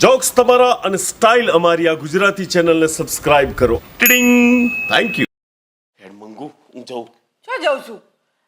Jokes તમારા અને style અમારી આ ગુજરાતી ચેનલને સબસ્ક્રાઇબ કરો. ટિડિંગ. Thank you. હેડ મંગુ હું જાઉં. શું જાઉં છું?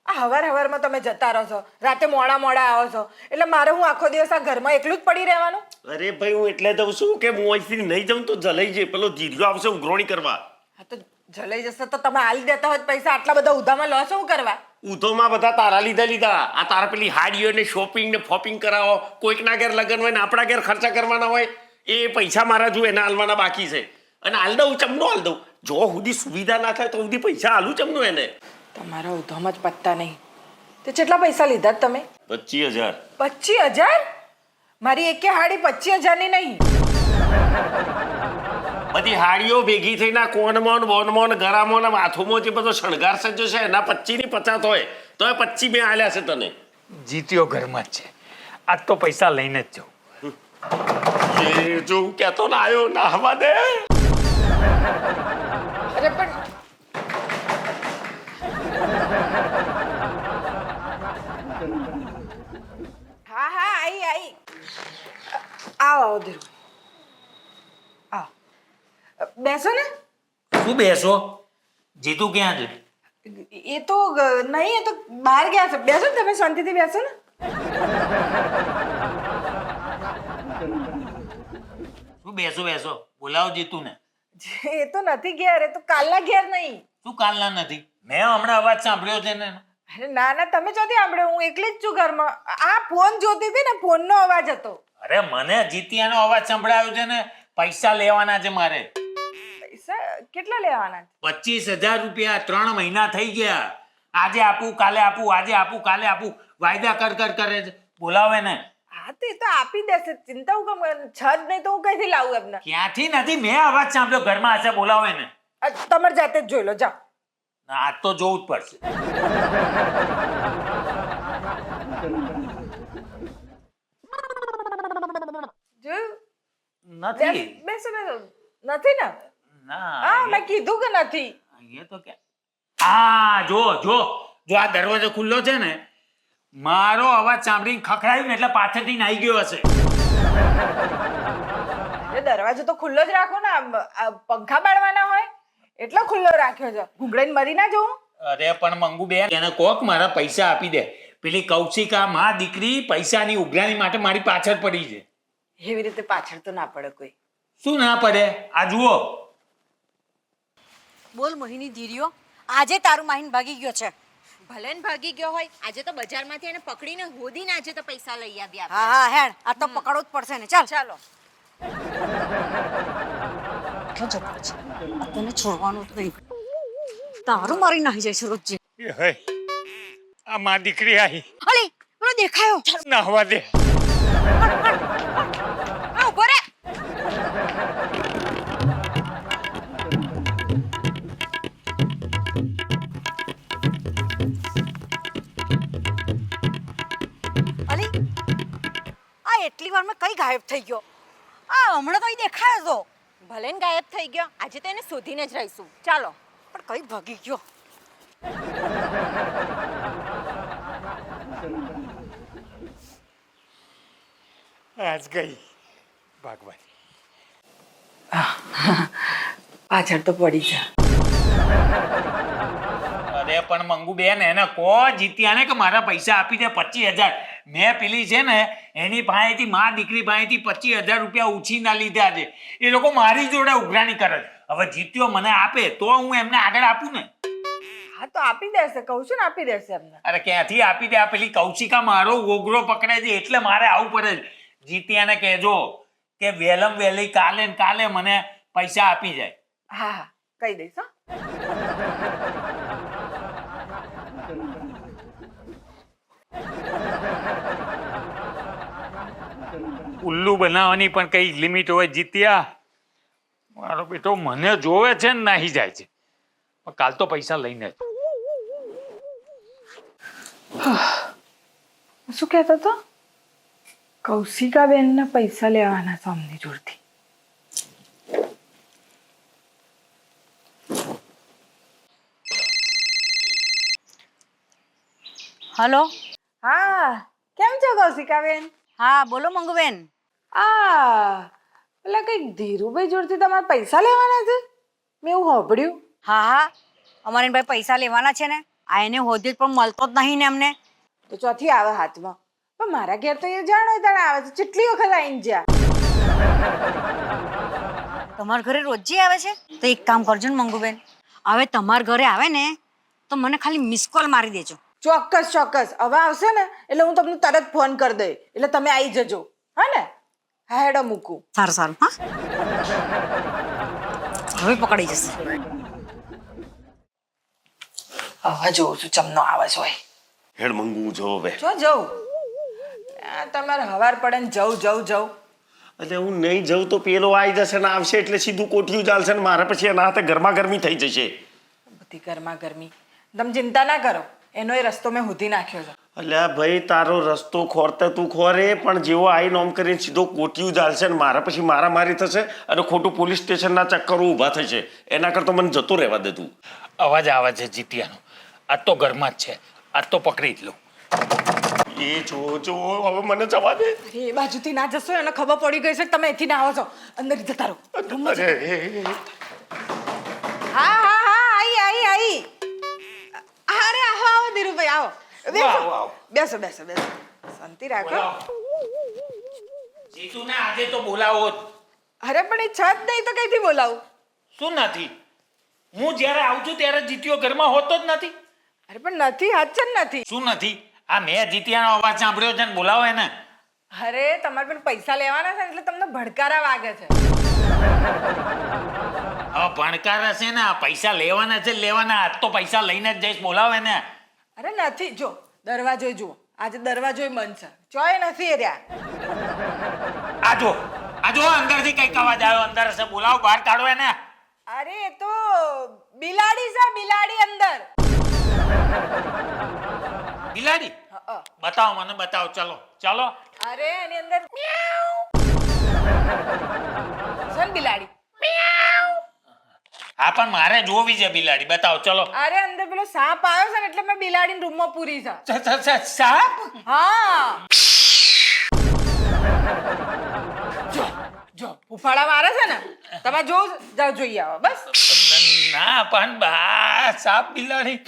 આ હવારમાં તમે જતા રહો છો, રાતે મોડા આવો છો, એટલે મારે હું આખો દિવસ આ ઘરમાં એકલું જ પડી રહેવાનું? અરે ભાઈ હું એટલે દઉં છું કે હું અહીંથી નહીં જાઉં તો જલાઈ જાય. પેલો જીર્યો આવશે ઉઘરોણી કરવા. હા તો જલાઈ જશે તો તમે આલી દેતા હોય પૈસા, આટલા બધા ઉધામાં લો છો શું કરવા? ઉધોમાં બધા તારા લીધા. આ તારા પેલી હાડીઓ ને શોપિંગ ને ફોપિંગ કરાવો, કોઈકના ઘેર લગ્ન હોય ને આપણા ઘેર ખર્ચા કરવાના હોય, એ પૈસા મારા જો એના હાલવાના બાકી છે. અને હાલ દઉં ચમનો હાલ દઉં. જો સુધી સુવિધા ના થાય તો સુધી પૈસા હાલું ચમનો એને. તમારા ઉધામાં જ પત્તા નહીં. તે કેટલા પૈસા લીધા તમે? 25,000. 25,000? મારી એકે હાડી 25,000 ની નહીં. બધી હાડીઓ ભેગી થઈને કોનમાં બોનમાં ગરામાં માથુમાં જે બધો શણગાર સજ્જો છે એના 25 ની 50 હોય તો એ 25 મેં આલ્યા છે તને. જીત્યો ઘરમાં જ છે. આજ તો પૈસા લઈને જ જાઉં. એ જો હું કહેતો ના આવ્યો ના હવા દે. અરે પણ હા આઈ આવો ધીરુ આવો. બેસો ને. શું બેસો? જીતુ ક્યાં છે? એ તો નહીં, એ તો બહાર ગયા છે. બેસો ને તમે, શાંતિથી બેસો ને. શું બેસો બોલાવો જીતુ ને. એ તો નથી ઘેર, એ તો કાલના ઘેર નહીં. શું કાલના નથી? મેં હમણાં અવાજ સાંભળ્યો છે ને. અરે ના તમે ચોથી સાંભળ્યો, હું એકલી જ છું ઘરમાં. આ ફોન જોતી હતી ને, ફોનનો અવાજ હતો. અરે મને જીતિયાનો અવાજ સંભળાયો છે ને. પૈસા લેવાના છે મારે. પૈસા કેટલા લેવાના? 25,000 રૂપિયા. 3 મહિના થઈ ગયા. આજે આપું કાલે આપું, આજે આપું કાલે આપું, વાયદા કર કરે છે. બોલાવે ને. હા તો એ તો આપી દેશે, ચિંતા હું કેમ? છ જ નહીં તો હું કઈથી લાવું એમને? ક્યાંથી નથી, મેં અવાજ સાંભળ્યો ઘરમાં હશે. બોલાવે ને. તમારે જાતે જ જોઈ લો, જાઓ. આજ તો જોવું જ પડશે. જોયું? નથી. બેસો નથી ને? ના હા મેં કીધું કે નથી. એ તો કે આ જો આ દરવાજો ખુલ્લો છે ને, મારો અવાજ સાંભળીને ખખડાયું ને એટલે પાછળથી નાઈ ગયો હશે. દરવાજો તો ખુલ્લો જ રાખો ને. પંખા બાળવાના હોય એટલો ખુલ્લો રાખ્યો છે. ઘૂંઘળીને મરી ના જવું? અરે પણ મંગુ બેન, એને કોક મારા પૈસા આપી દે. પેલી કૌશિકા માં દીકરી પૈસાની ઉઘરાણી માટે મારી પાછળ પડી છે. એવી રીતે પાછળ તો ના પડે કોઈ. શું ના પડે? આ જુઓ. બોલ મોહિની ધીર્યો, આજે તારું માહીન ભાગી ગયો છે. ભલે ને ભાગી ગયો હોય, આજે તો બજારમાંથી એને પકડીને હોદીને આજે તો પૈસા લઈ આવ્યા. હા હેડ, આ તો પકડવું જ પડશે ને. ચાલ ચાલો. તને છોડવાનું જ નહીં. તારું મારી નાખી જાય સુરતજી. આ માં દીકરી આવી. અલી પેલો દેખાયો. ના હવા દે. આ ઉભો રે. અલી આ એટલી વારમાં કઈ ગાયબ થઈ ગયો? આ હમણાં તો અહીં દેખાયો તો. ભલે ને ગાયબ થઈ ગયો, આજે તો એને શોધીને જ રહીશું. ચાલો. પણ કઈ ભાગી ગયો? આજ ગઈ ભાગવાની. પાછળ તો પડી જા. અરે પણ મંગુ બેન, એને કો જીત્યાને કે મારા પૈસા આપી દે 25,000. મેં પેલી છે ને એની પાસેથી માં દીકરી પાસેથી 25,000 રૂપિયા ઉછીના લીધા છે. એ લોકો મારી જોડે ઉઘરાણી કરે છે. હવે જીત્યો મને આપે તો હું એમને આગળ આપું ને. હા તો આપી દેશે, કહું છું ને આપી દેશે એમને. અરે ક્યાંથી આપી દે? આ પેલી કૌશિકા મારો ગોગરો પકડે છે એટલે મારે આવું પડે છે. જીત્યાને કહેજો કે વહેલમ વહેલી કાલે ને કાલે મને પૈસા આપી જાય. હા કહી દઈશ. ઉલ્લુ બનાવવાની પણ કઈ લિમિટ હોય. જીત્યા મારો બેટો મને જોવે છે ને નાહી જાય છે. પણ કાલ તો પૈસા લઈને જ. શું કહેતો હતો? કૌશિકા બેનના પૈસા લેવાના છે અમની જોડથી. હલો. હા કેમ છો કૌશિકા બેન? હા બોલો મંગુબેન. આ એટલે કંઈક ધીરુભાઈ જોડથી તમારે પૈસા લેવાના છે? મેં એવું સાંભળ્યું. હા અમારે ભાઈ પૈસા લેવાના છે ને, આ એને હોદ્યો જ પણ મળતો જ નહીં ને અમને. તો ચોથી આવે હાથમાં. પણ મારા ઘેર તો એ જાણો તાણે આવે છે. કેટલી વખત આવીને જ્યાં. તમારા ઘરે રોજે આવે છે? તો એક કામ કરજો ને મંગુબેન, હવે તમારા ઘરે આવે ને તો મને ખાલી મિસ કોલ મારી દેજો. ચોક્કસ ચોક્કસ. હવે આવશે ને એટલે હું તમને તરત ફોન કરી દઈ, એટલે તમે આવી જજો. હા ને? હા હેડો મૂકું. સારું સારું. હા હવે પકડાઈ જશે. હવે જોઉં છું ચમનો આવે છે હોય. હેડ મંગુ જો હવે. જો જવું તમારે હવાર પડે ને જવું. એટલે હું નહીં જઉં તો પેલો આવી જશે ને આવશે એટલે સીધું કોઠિયું ચાલશે ને મારા પછી એના હાથે ગરમા ગરમી થઈ જશે. બધી ગરમી તમે ચિંતા ના કરો, એનો એ રસ્તો મેં હોધી નાખ્યો છે. અલ્યા ભાઈ તારો રસ્તો ખોરતે તું ખોરે, પણ જેવો આઈ નોમ કરીને સીધો કોઠિયું ચાલશે ને મારા પછી મારામારી થશે અને ખોટું પોલીસ સ્ટેશનના ચક્કરો ઊભા થશે. એના કરતા મને જતો રહેવા દે તું. અવાજ આવે છે જીતિયાનો. આજ તો ઘરમાં જ છે, આજ તો પકડી જ લઉં. એ જો હવે મને જવા દે. અરે એ બાજુથી ના જશો, એને ખબર પડી ગઈ છે કે તમે અહીંથી ના આવો છો. અંદર જતા રહો. હા આઈ. અરે આવો ધીરુભાઈ આવો. બેસો. શાંતિ રાખો. જીતુને આજે તો બોલાવો જ. અરે પણ એ છત નહીં તો કઈથી બોલાવું? શું નથી? હું જ્યારે આવું છું ત્યારે જીત્યો ઘરમાં હોતો જ નથી. અરે પણ નથી, હાથ છે નથી. શું નથી? આ મેં જીતિયાનો અવાજ સાંભળ્યો છે ને બોલાવો એને. અરે તમારે પણ પૈસા લેવાના છે ને એટલે તમને ભડકારા વાગે છે. હવે ભણકાર હશે ને, પૈસા લેવાના છે લેવાના. આજ તો પૈસા લઈને જ જઈશ. બોલાવો એને. અરે નથી, જો દરવાજો જુઓ, આજે દરવાજો બંધ છે, ચોય નથી એ રહ્યા. આજો અંદરથી કઈક અવાજ આવ્યો. અંદર હશે, બોલાવો, બહાર કાઢો એને. અરે એ તો બિલાડી છે, બિલાડી અંદર. બિલાડી? બતાવો મને, બતાવો. ચલો. અરે એની અંદર છે ને બિલાડી. હા પણ મારે જોવી છે બિલાડી. બતાવો, ચલો. અરે અંદર પેલો સાપ આવ્યો છે ને એટલે મેં બિલાડી રૂમમાં પૂરી છે. સાપ? હા જો ફૂફાડા મારે છે ને, તમે જાઓ જોઈ આવો બસ. ના પણ સાપ બિલાડી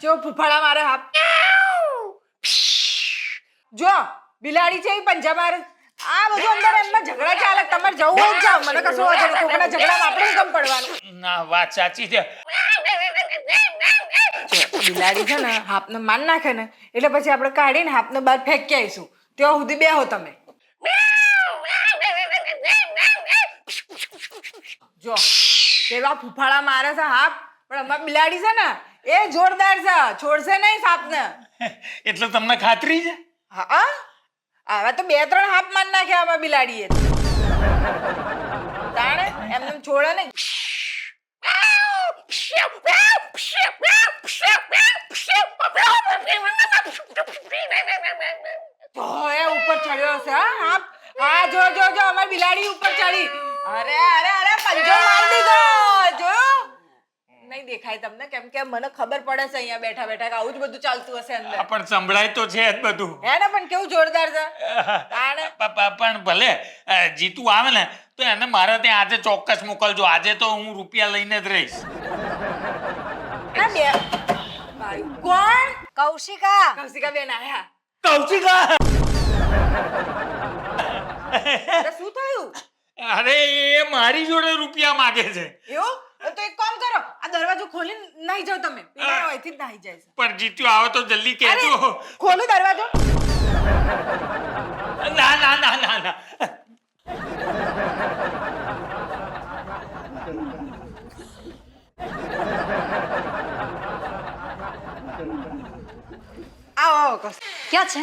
જો ફૂફાડા મારે હાપ. જો બિલાડી છે એ પંજા મારે. આ બધું અંદર એમના ઝઘડા ચાલે. તમારે જવું હોય તો જાઓ, મને કશું વાંધો નથી. કોકના ઝઘડામાં આપણે કેમ પડવાનું? ના, વાત સાચી છે. બિલાડી છે ને હાપને માન નાખે ને એટલે પછી આપણે કાઢીને હાપને બહાર ફેંકી આવીશું. ત્યાં સુધી બેહો તમે. જો કેવા ફૂફાડા મારે છે હાપ, પણ અમારી બિલાડી છે ને એ જોરદાર છે, છોડશે નહીં સાપને. એટલે તમને ખાતરી છે? હા આવા તો 2-3 હાપ માર નાખ્યા આમાં બિલાડીએ. તાણે એમને છોડે નહીં. ઉપર ચડ્યો છે હાપ. હા જો અમારી બિલાડી ઉપર ચડી. અરે પંજો મારી દીધો. જોયું? નહીં દેખાય તમને, કેમ કે મને ખબર પડે છે અહીંયા બેઠા કે આવું જ બધું ચાલતું હશે અંદર. પણ સંભળાય તો છે જ બધું. હે ને? પણ કેવું જોરદાર છે. પણ ભલે જીતુ આવે ને તો એને મારે ત્યાં આજે ચોક્કસ મોકલજો. આજે તો હું રૂપિયા લઈને જ રહીશ. કોણ? કૌશિકા બેન આયા. કૌશિકા? શું થયું? અરે એ મારી જોડે રૂપિયા માંગે છે. એવું? તો એક કામ કરો, આ દરવાજો ખોલીને નાહી જાઓ તમે. પેલા અહીંથી જ નાહી જાય છે. પણ જીત્યો આવે તો જલ્દી કહેજો. ખોલો દરવાજો. ના. આવો. ક્યાં છે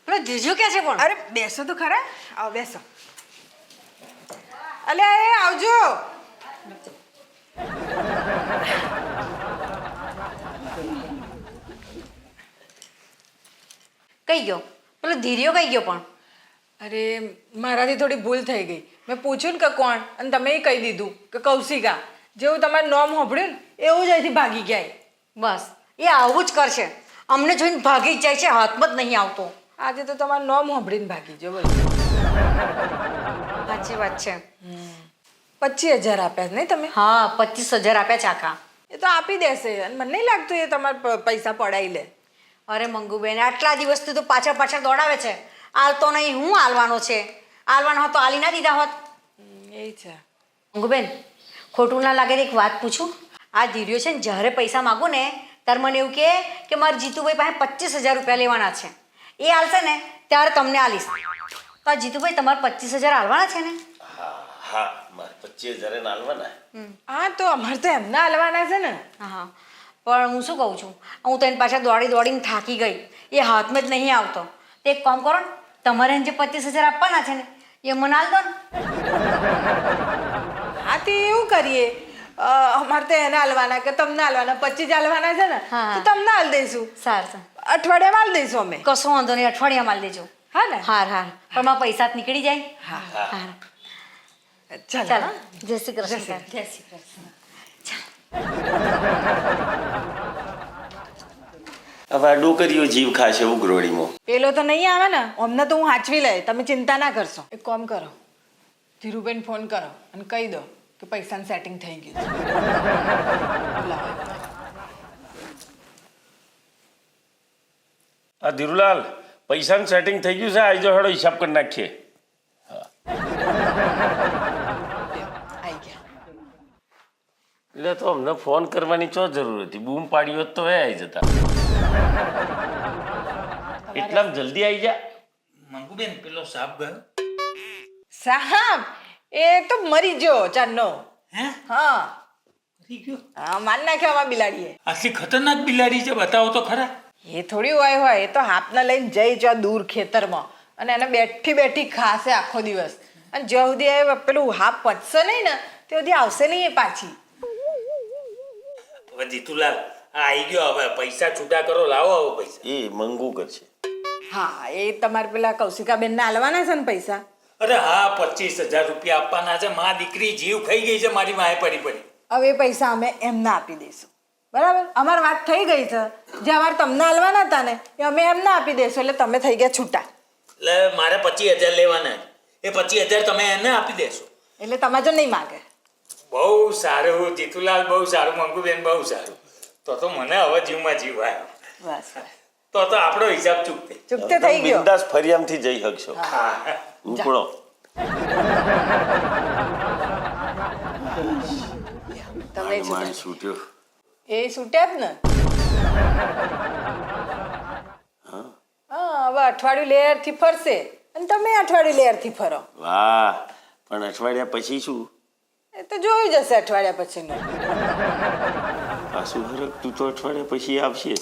પેલો જીજુ? ક્યાં છે પણ? અરે બેસો તો ખરા. આવો બેસો. અલે આવજો. કઈ ગયો પેલો ધીર્યો? કઈ ગયો પણ? અરે મારાથી થોડી ભૂલ થઈ ગઈ. મેં પૂછ્યું ને કે કોણ, અને તમે કહી દીધું કે કૌશિકા. જેવું તમારું નામ સાંભળ્યું ને એવું જ અહીંથી ભાગી ગયા. બસ એ આવું જ કરશે. અમને જોઈને ભાગી જ જાય છે, હાથમાં જ નહીં આવતો. આજે તો તમારું નામ સાંભળીને ભાગી જો. બોલો સાચી વાત છે. 25,000 આપ્યા નહીં તમે? હા 25,000 આપ્યા છે આખા. એ તો આપી દેશે અને મને નહીં લાગતું એ તમારા પૈસા પડાઈ લે. અરે મંગુબેન આટલા દિવસથી તો પાછળ પાછળ દોડાવે છે. આલતો નહીં, હું આલવાનો છે. આલવાનો હોત તો આલી ના દીધા હોત. એ છે. મંગુબેન ખોટું ના લાગે તો એક વાત પૂછું. આ ધીર્યો છે ને જ્યારે પૈસા માગું ને ત્યારે મને એવું કે મારા જીતુભાઈ પાસે 25,000 રૂપિયા લેવાના છે. એ આલશે ને ત્યારે તમને આલીશ. તો આ જીતુભાઈ તમારે 25,000 આલવાના છે ને? હા મારે 25,000 નાલવાના. હા તો અમારે તો એમના હાલવાના છે ને. હા પણ હું શું કહું છું, હું તો એની પાછળ દોડીને થાકી ગઈ. એ હાથમાં જ નહીં આવતો. તો એક કામ કરો ને, તમારે એને જે 25,000 આપવાના છે ને એ મને આલ દો ને. હા તે એવું કરીએ. અમારે તો એને હાલવાના કે તમને હાલવાના 25 હાલવાના છે ને હા. તો તમને હાલ દઈશું. સારું અઠવાડિયામાં હાલ દઈશું અમે. કશો વાંધો નહીં, અઠવાડિયામાં આલ દેજો. હા ને? હાર પણ મારા પૈસા જ નીકળી જાય. હા હાર ચાલો. ચાલો જય શ્રી કૃષ્ણ. જય શ્રી કૃષ્ણ. હવે આ ડોકરીઓ જીવ ખાશે ઉગ્રોડીમાં. પેલો તો નહીં આવે ને, અમને તો હું હાચવી લે, તમે ચિંતા ના કરશો. એક કામ કરો, ધીરુભાઈને ફોન કરો અને કહી દો કે પૈસાનું સેટિંગ થઈ ગયું છે. બોલાવો. આ ધીરુલાલ પૈસાનું સેટિંગ થઈ ગયું છે. આવી જાઓ હેડો હિસાબ કરી નાખીએ. આઈ ગયા. એટલે તો અમને ફોન કરવાની ચો જરૂર હતી? બૂમ પાડી હોત તો એ આવી જતા. એટલામ જલ્દી આવી જા. મંગુબેન પેલો સાપ ગયો? સાહેબ એ તો મરી ગયો ચારનો. હે? હા મરી ગયો? હા માર નાખ્યો આમાં બિલાડીએ. આટલી ખતરનાક બિલાડી છે, બતાવો તો ખરા. એ થોડી હોય એ તો હાથને લઈને જઈ જો દૂર ખેતરમાં અને એને બેઠી બેઠી ખાશે આખો દિવસ. અને જ્યાં સુધી એ પેલું હાપ પચશે નહીં ને ત્યાં સુધી આવશે નહીં એ પાછી. હવે જીતુલાલ આ આવી ગયો, હવે પૈસા છૂટા કરો, લાવો હવે પૈસા. એ મંગુ કરશે. હા એ તમારે પેલા કૌશિકાબેનને આલવાના છે ને પૈસા? અરે હા 25,000 રૂપિયા આપવાના છે. માં દીકરી જીવ ખાઈ ગઈ છે મારી, માએ પડી પડી. હવે એ પૈસા અમે એમને આપી દઈશું. બરાબર? અમારી વાત થઈ ગઈ છે. જે અમારે તમને આલવાના હતા ને એ અમે એમને આપી દઈશું એટલે તમે થઈ ગયા છૂટા. એટલે મારે 25,000 લેવાના છે. એ 25,000 તમે એને આપી દેશો. એટલે તમારે જો નહીં માગે. બહુ સારું જીતુલાલ, બહુ સારું મંગુબેન, બહુ સારું. તો મને હવે જીવમાં જીવ આવ્યો. બસ તો આપણો હિસાબ ચૂકતે. ચૂકતે થઈ ગયો. બિંદાસ ફરિયામથી જઈ શકશો. હા ઉપડો. તમે મારી છૂટ્યો. એ છૂટ્યા જ ને. હા હવે અઠવાડિયું લેયરથી ફરશે અને તમે અઠવાડિયું લેયરથી ફરો. વાહ પણ અઠવાડિયા પછી શું? એ તો જોઈ જશે અઠવાડિયા પછીનું. પાછું હરકતું તો અઠવાડિયા પછી આવશે.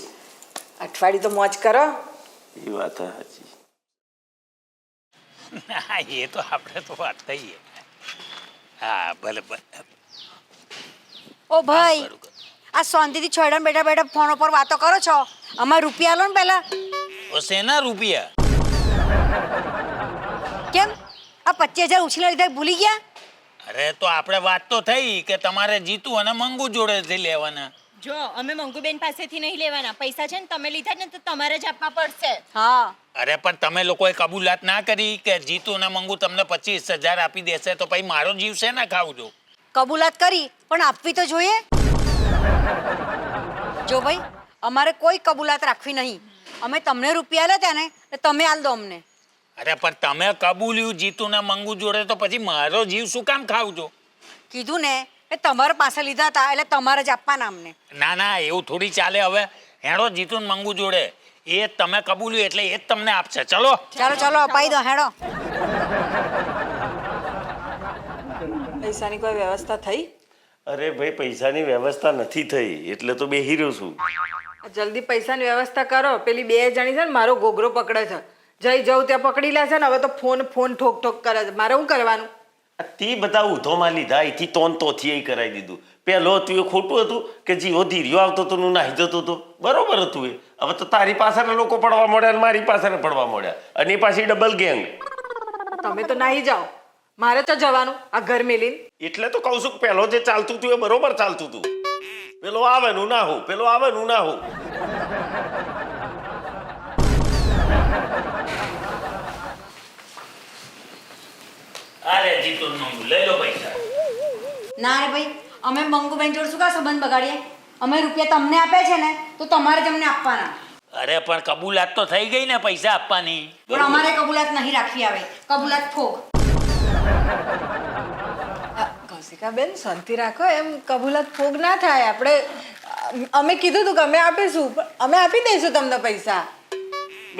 અઠવાડિયું તો મોજ કરો. એ વાત સાચી. એ તો આપણે તો વાત કહીએ. હા ભલે ભલે. ઓ ભાઈ આ શાંતિથી છોડ્યા બેઠા બેઠા ફોન ઉપર વાતો કરો છો. અમારે રૂપિયા લો ને પહેલા. ઓ શેના રૂપિયા? કેમ આ 25,000 ઉછીના લીધા ભૂલી ગયા? અરે તો આપણે વાત તો થઈ કે તમારે જીતુ અને મંગુ જોડેથી લેવાના. જો અમે મંગુબેન પાસેથી નહીં લેવાના. પૈસા છે ને તમે લીધા ને તો તમારે જ આપવા પડશે. હા અરે પણ તમે લોકોએ કબૂલાત ના કરી કે જીતુ અને મંગુ તમને 25,000 આપી દેશે તો પછી મારો જીવ છે ને ખાવું જો. કબૂલાત કરી પણ આપવી તો જોઈએ. જો ભાઈ અમારે કોઈ કબૂલાત રાખવી નહીં. અમે તમને રૂપિયા લેતા ને તમે આલ દો અમને. અરે પણ તમે કબૂલ્યું જીતુ ને મંગુ જોડે તો પછી મારો જીવ શું કામ ખાવું છો? કીધું ને એ તમારા પાસે લીધા હતા એટલે તમારે જ આપવાના અમને. ના ના એવું થોડી ચાલે. હવે હેડો જીતુ ને મંગુ જોડે. એ તમે કબૂલ્યું એટલે એ જ તમને આપશે. ચલો ચાલો ચાલો અપાઈ દો હેડો. પૈસાની કોઈ વ્યવસ્થા થઈ? અરે ભાઈ પૈસાની વ્યવસ્થા નથી થઈ એટલે તો બેહી રહ્યો છું. જલ્દી પૈસાની વ્યવસ્થા કરો. પેલી બે જણી છે ને મારો ગોગરો પકડે છે. જઈ જવું ત્યાં પકડી લે છે ને હવે તો ફોન ઠોક ઠોક કરે છે. મારે શું કરવાનું? તે બધા ઉધોમાં લીધા અહીંથી તોન તોથી એ કરાવી દીધું. પેલો હતું એ ખોટું હતું કે જીવો ધીર્યો આવતો હતો નાહી જતો હતો. બરોબર હતું એ. હવે તો તારી પાછળ લોકો પડવા મળ્યા અને મારી પાછળ પડવા મળ્યા અને એ પાછી ડબલ ગેંગ. તમે તો નાહી જાઓ, મારે તો જવાનું આ ઘર મેલીને. એટલે તો કહું છું કે પેલો જે ચાલતું હતું એ બરોબર ચાલતું હતું. પેલો આવે નું ના હોઉં, પેલો આવે નું ના હોઉં. અરે જીતુન મંગુ લઈ લો પૈસા. ના રે ભાઈ, અમે મંગુબેન જોડે શું કા સંબંધ બગાડીએ? અમે રૂપિયા તમને આપ્યા છે ને તો તમારે જ અમને આપવાના. અરે પણ કબૂલાત તો થઈ ગઈ ને પૈસા આપવાની. પણ અમારે કબૂલાત નહીં રાખવી આવે. કબૂલાત ફોક. કૌશિકાબેન શાંતિ રાખો, એમ કબૂલાત ફોગ ના થાય. આપણે અમે કીધું તું કે અમે આપીશું, પણ અમે આપી દઈશું તમને પૈસા.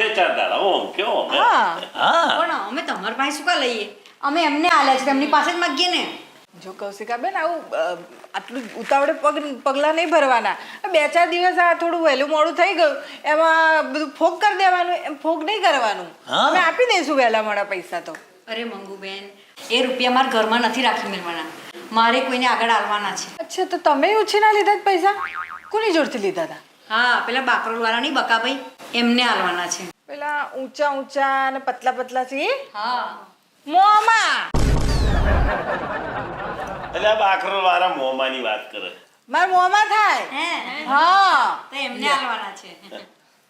2-4 દાડા ઓમ કેવો હા હા પણ અમે તમારી પાસે શું કા લઈએ? અમે એમને આલ્યા છે, એમની પાસે જ માગીએ ને. જો કૌશિકાબેન આવું આટલું ઉતાવળે પગલાં નહીં ભરવાના. 2-4 દિવસ આ થોડું વહેલું મોડું થઈ ગયું એમાં બધું ફોગ કરી દેવાનું, એમ ફોગ નહીં કરવાનું. હા. અમે આપી દઈશું વહેલા મોડા પૈસા તો. અરે મંગુબેન, એ રૂપિયા મારા ઘરમાં નથી રાખી મેળવાના. મારે કોઈને આગળ આલવાના છે. અચ્છા, તો તમે ઉછીના લીધા જ પૈસા? કોની જોડથી લીધા હતા? હા, પેલા બાકરોલવાળા નહીં બકાભાઈ, એમને આલવાના છે. પેલા ઊંચા ઊંચા અને પતલા પતલા છે એ? હા. મોમાં એટલે આ બાકરો વાળા મોમાની વાત કરે. મારા મોમાં થાય. હે? હા, તો એમને આલવાના છે.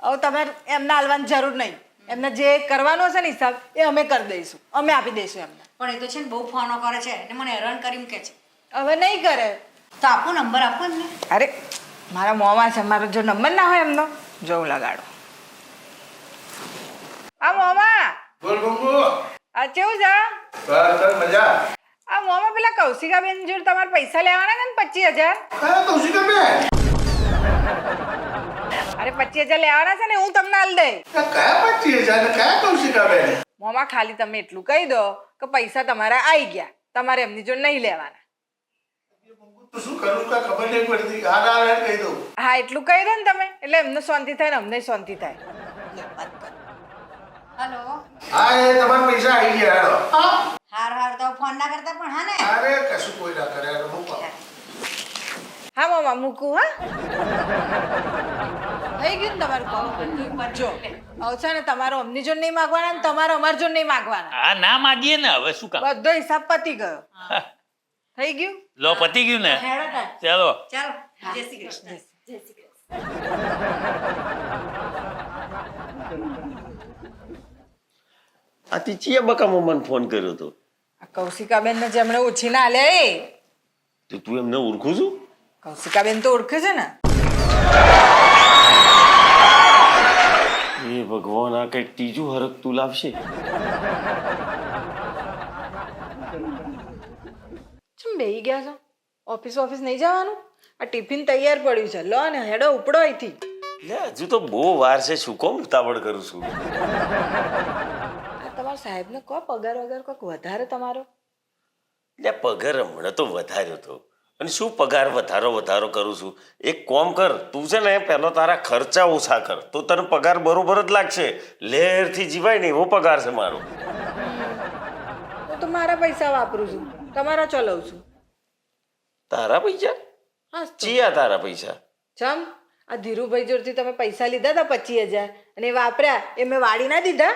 હવે તમારે એમને આલવાની જરૂર નહીં. એમને જે કરવાનો હશે ને હિસાબ એ અમે કરી દઈશું, અમે આપી દઈશું એમને. પણ એ તો છે ને બહુ ફોનો કરે છે ને મને હેરાન કરી મૂકે છે. હવે નહીં કરે તો આપો નંબર આપો ને. અરે મારા મોમાં છે, મારો જો નંબર ના હોય એમનો જોઉં લગાડો. આ મોમાં બોલ બંગુ. આ કેવું છે? બસ બસ મજા. આ મોમાં પેલા કૌશિકાબેન જોડે તમારે પૈસા લેવાના છે ને 25,000? કયા કૌશિકાબેન? અરે 25,000 લેવાના છે ને, હું તમને આલ દઈ. કયા 25,000 ને કયા કૌશિકાબેન? મોમાં ખાલી તમે એટલું કહી દો કે પૈસા તમારા આવી ગયા, તમારે એમની જોડે નહીં લેવાના. તું શું કરું કાંઈ ખબર નહીં પડતી. હા કહી દઉં. હા, એટલું કહી દો ને તમે, એટલે એમને શાંતિ થાય ને અમને શાંતિ થાય. હેલો. હા એ તમારા પૈસા આવી ગયા હેડો. હાર હાર તો ફોન ના કરતા પણ હા ને. અરે કશું કોઈ ના કરે હેડો મૂકો. હા મોમાં મૂકું. હા, થઈ ગયું ને તમારું કામ? જો હવે છે ને તમારો અમની જોડે નહીં માગવાના ને તમારો અમારી જોડે નહીં માગવાના. હા ના માગીએ ને હવે શું કામ. બધો હિસાબ પતી ગયો. થઈ ગયું? લો પતી ગયું ને. હેડો તાર. ચાલો. ચાલો. જય શ્રી કૃષ્ણ. જય શ્રી કૃષ્ણ. આ તીચીએ બકા મોમાને ફોન કર્યો હતો. આ કૌશિકાબેન ને જેમણે ઉછીના આલ્યા એ. તો તું એમને ઓળખું છું? કૌશિકાબેન તો ઓળખે છે ને. એ ભગવાન, આ કઈક ત્રીજું હરકતું લાવશે. ચમ બેહી ગયા છો? ઓફિસ નહીં જવાનું? આ ટિફિન તૈયાર પડ્યું છે, લો ને હેડો ઉપડો અહીંથી. લે હજુ તો બહુ વાર છે, શું કોમ ઉતાવળ કરું છું? આ તમારા સાહેબને કહો પગાર વગર કોઈક વધારે તમારો. લે પગાર હમણાં તો વધાર્યો હતો, અને શું પગાર વધારો કરું છું? એક કોમ કર, તું છે ને પેલો તારા ખર્ચા ઓછા કર, તો તને પગાર બરોબર જ લાગશે. લહેરથી જીવાય ને એવો પગાર છે મારો. હું તો મારા પૈસા વાપરું છું, તમારા ચલાવું છું. તારા પૈસા? હા તો. ચિયા તારા પૈસા? ચમ આ ધીરુભાઈ જોડથી તમે પૈસા લીધા હતા 25,000 અને એ વાપર્યા, એ મેં વાડી ના દીધા?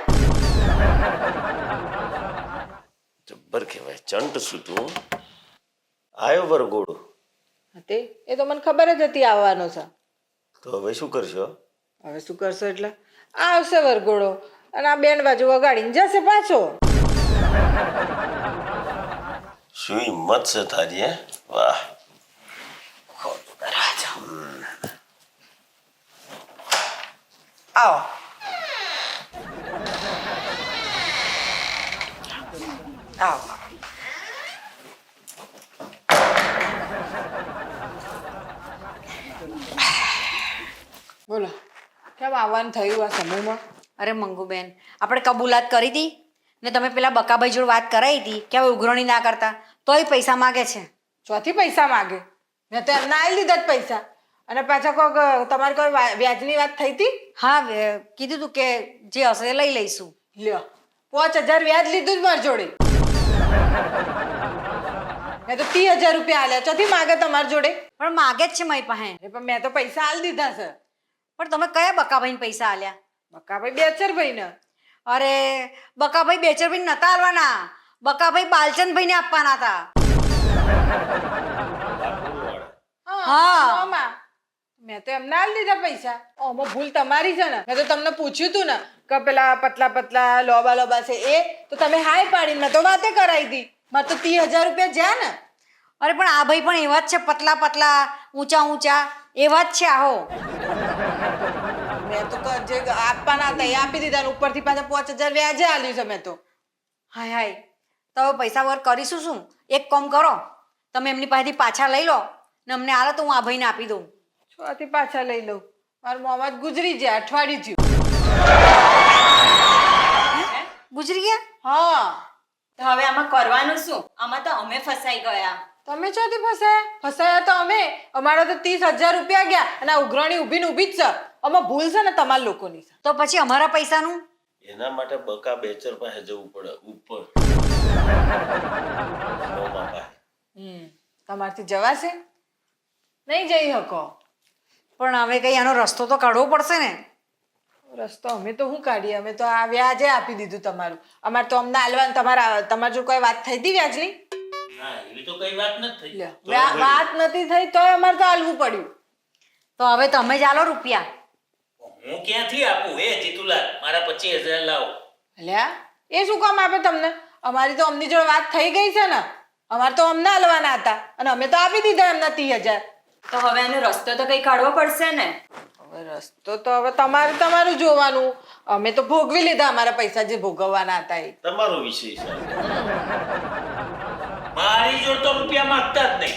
જબ્બર કહેવાય, ચંટ છું તું. આવ્યો વરઘોડો. તે એ તો મને ખબર જ હતી આવવાનો છે. તો હવે શું કરશો? હવે શું કરશો એટલે આવશે વરઘોડો અને આ બેન્ડ બાજુ વગાડીને જશે પાછો. શું હિંમત છે તારી, હે? વાહ. આવો. આવો. બોલો, કેમ આવવાનું થયું આ સમૂહમાં? અરે મંગુબેન, આપણે કબૂલાત કરી હતી ને તમે પેલા બકાભાઈ જોડે વાત કરાવી હતી કે હવે ઉઘરણી ના કરતા, તોય પૈસા માગે છે. ચોથી પૈસા માગે? મેં તો એમને આવી લીધા જ પૈસા. અને પાછા કોઈક તમારે કોઈ વ્યાજની વાત થઈ હતી? હા, કીધું તું કે જે હશે એ લઈ લઈશું. લ્યો 5,000 વ્યાજ લીધું જ મારી જોડે. મેં તો 30,000 રૂપિયા આલ્યા, ચોથી માગે તમારી જોડે? પણ માગે જ છે મારી પાસે. પણ મેં તો પૈસા આલી દીધા છે. પણ તમે કયા બકાભાઈને પૈસા આલ્યા? બકાભાઈ બેચરભાઈ ને. અરે બકાભાઈ બેચરભાઈ નતા આલવાના, બકાભાઈ બાલચંદભાઈને આપવાના હતા. હા. મામા મેં તો એમને આલી દીધા પૈસા. આમાં ભૂલ તમારી છે ને. મેં તો તમને પૂછ્યું તું ને કે પેલા પતલા પતલા લોબા લોબા છે એ તો તમે હાય પાડી, મેં તો વાતે કરાવી હતી. મારે તો 30,000 રૂપિયા જ્યાં ને. અરે પણ આ ભાઈ પણ એવા જ છે, પતલા પતલા ઊંચા ઊંચા એવા જ છે. આહો મેં તો જે આપવાના હતા એ આપી દીધા ને ઉપરથી પાછા 5,000 વ્યાજે આલ્યું છે મેં તો. હાય હાય, તો હવે પૈસા વગર કરીશું શું? એક કામ કરો, તમે એમની પાસેથી પાછા લઈ લો ને અમને આલો તો હું આ ભાઈને આપી દઉં. છોથી પાછા લઈ લઉં. મારું મોમાં જ ગુજરી જાય, અઠવાડિયું થયું. ગુજરી ગયા? હા, તો હવે આમાં કરવાનું શું? આમાં તો અમે ફસાઈ ગયા. તમે ચોથી ફસાયા? ફસાયા તો અમે. અમારા તો 30,000 રૂપિયા ગયા અને આ ઉઘરાણી ઊભી ને ઊભી જ છે. આમાં ભૂલ છે ને તમારા લોકોની છે. તો પછી અમારા પૈસાનું? એના માટે બકા બેચર પાસે જવું પડે ઉપર. તમારથી જવાશે? નહીં જઈ શકો. પણ હવે કઈ આનો રસ્તો તો કાઢવો પડશે ને. રસ્તો અમે તો શું કાઢીએ? અમે તો આ વ્યાજે આપી દીધું તમારું. અમારે તો અમને આલવાનું. તમારા જો કોઈ વાત થઈ હતી વ્યાજની? ના એવી તો કઈ વાત નથી થઈ. લ્યો, વાત નથી થઈ તોય અમારે તો આલવું પડ્યું. તો હવે તમે જ આલો રૂપિયા. હું ક્યાંથી આપું? એ જીતુલાલ, મારા 25,000 લાવો. અલ્યા, એ શું કામ આપે તમને? અમારી તો અમની જોડે વાત થઈ ગઈ છે ને. અમારે તો અમને આલવાના હતા અને અમે તો આપી દીધા એમના 30,000. તો હવે એનો રસ્તો તો કઈ કાઢવો પડશે ને. હવે રસ્તો તો હવે તમારું જોવાનું. અમે તો ભોગવી લીધા અમારા પૈસા જે ભોગવવાના હતા એ. તમારો વિષય છે. મારી જોડે તો રૂપિયા માંગતા જ નહીં.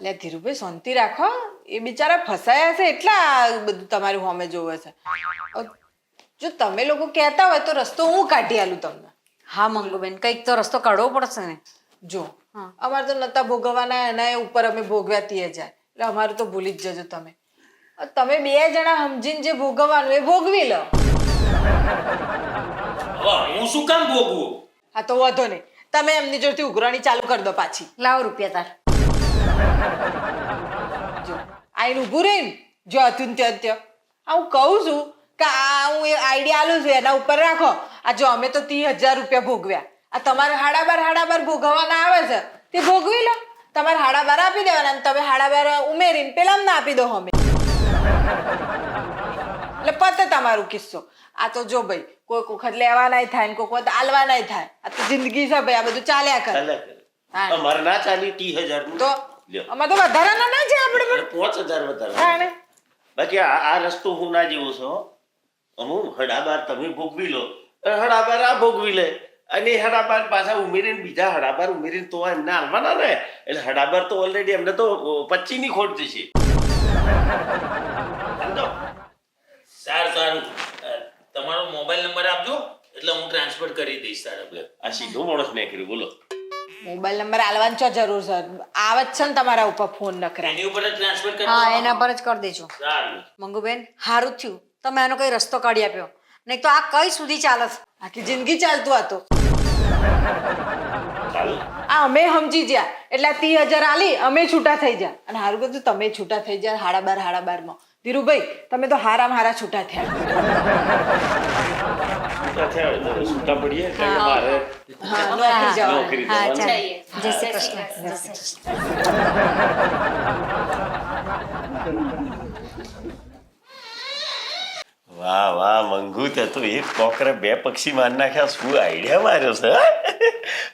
લે ધીરુભાઈ, શાંતિ રાખો. એ બિચારા ફસાયા છે એટલે આ બધું તમારું સામે જોવે છે. જો તમે લોકો કહેતા હોય તો રસ્તો હું કાઢી આલું તમને. હા મંગુબેન, કંઈક તો રસ્તો કાઢવો પડશે ને. જો અમારે તો નતા ભોગવવાના, એના ઉપર અમે ભોગવ્યા 30,000. એટલે અમારું તો ભૂલી જ જજો તમે. તમે 2 જણા સમજીને જે ભોગવવાનું એ ભોગવી લો. હવે હું શું કામ ભોગવું? હા તો વાંધો નહીં, તમે એમની જોડથી ઉઘરાણી ચાલુ કરી દો પાછી. લાવો રૂપિયા તાર. જો આઈને ઊભું રહીને જો હતું ને ત્યાં આ હું કહું છું કે આ હું એ આઈડિયા આલું છું એના ઉપર રાખો. આ જો અમે તો 30,000 રૂપિયા ભોગવ્યા. આ તમારે હાડાબાર ભોગવવાના આવે છે તે ભોગવી લો. તમારે હાડાબાર આપી દેવાના અને તમે હાડાબાર ઉમેરીને પેલા ના આપી દો અમે. એટલે પતે તમારું કિસ્સો. આ તો જો ભાઈ કોઈક વખત લેવાનાય થાય ને કોઈક વખત આલવાનાય થાય. આ તો જિંદગી છે ભાઈ, આ બધું ચાલ્યા કરે. હા. અમારે ના ચાલી 30,000 નું. તો લ્યો. અમારે તો વધારાના ના છે આપણે પણ. 5,000 વધારે. હા ને? બાકી આ રસ્તો હું ના જેવો છો. અમુક હડાબાર તમે ભોગવી લો, હડાબાર આ ભોગવી લે અને હડાબાર પાછા ઉમેરીને બીજા હડાબાર ઉમેરીને તો એમને હાલવાના ને. એટલે હડાબાર તો ઓલરેડી એમને તો 25 ની ખોટ જશે. સમજો? સારું તમારો મોબાઈલ નંબર આપજો એટલે હું ટ્રાન્સફર કરી દઈશ તારા. આ સીધો માણસ મેં કર્યું. બોલો. મોબાઈલ નંબર આલવાની ચો જરૂર છે? આવે જ છે ને તમારા ઉપર ફોન નખરા. એની ઉપર જ ટ્રાન્સફર કરી હા, દો. એના પર જ કરી દેજો. સારું. મંગુબેન, સારું થયું તમે આનો કઈ રસ્તો કાઢી આપ્યો, નહીં તો આ કઈ સુધી ચાલે છે. આખી જિંદગી ચાલતું હતું. ચાલો. આ અમે સમજી ગયા એટલે આ 30,000 આલી અમે છૂટા થઈ ગયા. અને હારું બધું તમે છૂટા થઈ ગયા હાડાબારમાં. ધીરુભાઈ તમે તો હારા છૂટા થયા. છૂટા પડીએ કારણ કે મારે હા, નોકરી જવાનું. નોકરી હા, જવાનું. ચાલો. જઈએ. જય શ્રી કૃષ્ણ. જય શ્રી કૃષ્ણ. વાહ મંગુ, તે તો એક કોકરે 2 પક્ષી મારી નાખ્યા. શું આઈડિયા માર્યો છે.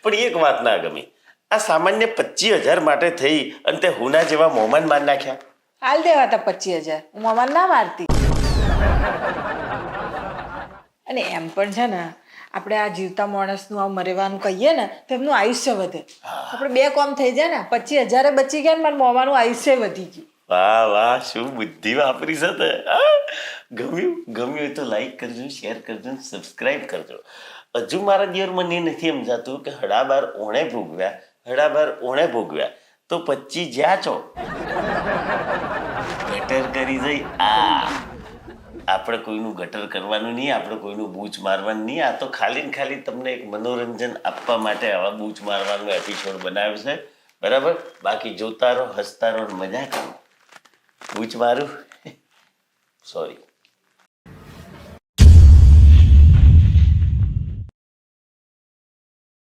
પણ એક વાત ના ગમી, આ સામાન્ય 25,000 માટે થઈ અને તે હુના જેવા મોમાન મારી નાખ્યા. હાલ દેવા હતા 25,000. હું મમ્મા ના મારતી. અને એમ પણ છે ને આપણે આ જીવતા માણસનું આ મરેવાનું કહીએ ને તો એમનું આયુષ્ય વધે. આપણે 2 કામ થઈ જાય ને 25,000 બચી ગયા ને મારા મોમાનું આયુષ્ય વધી ગયું. વાહ શું બુદ્ધિ વાપરી છે તે. ગમ્યું હોય તો લાઈક કરજો, શેર કરજો, સબસ્ક્રાઇબ કરજો. હજુ મારા દિયર મને નથી સમજાતું કે હડાબાર ઓણે ભોગવ્યા તો 25 જ્યાં છો ગટર કરી જઈ. આપણે કોઈનું ગટર કરવાનું નહીં, આપણે કોઈનું બૂચ મારવાનું નહીં. આ તો ખાલી ને ખાલી તમને એક મનોરંજન આપવા માટે આવા બૂચ મારવાનો એપિસોડ બનાવ્યો છે. બરાબર? બાકી જોતા રહો, હસતા રહો, મજા કરો. બૂચ મારું સોરી.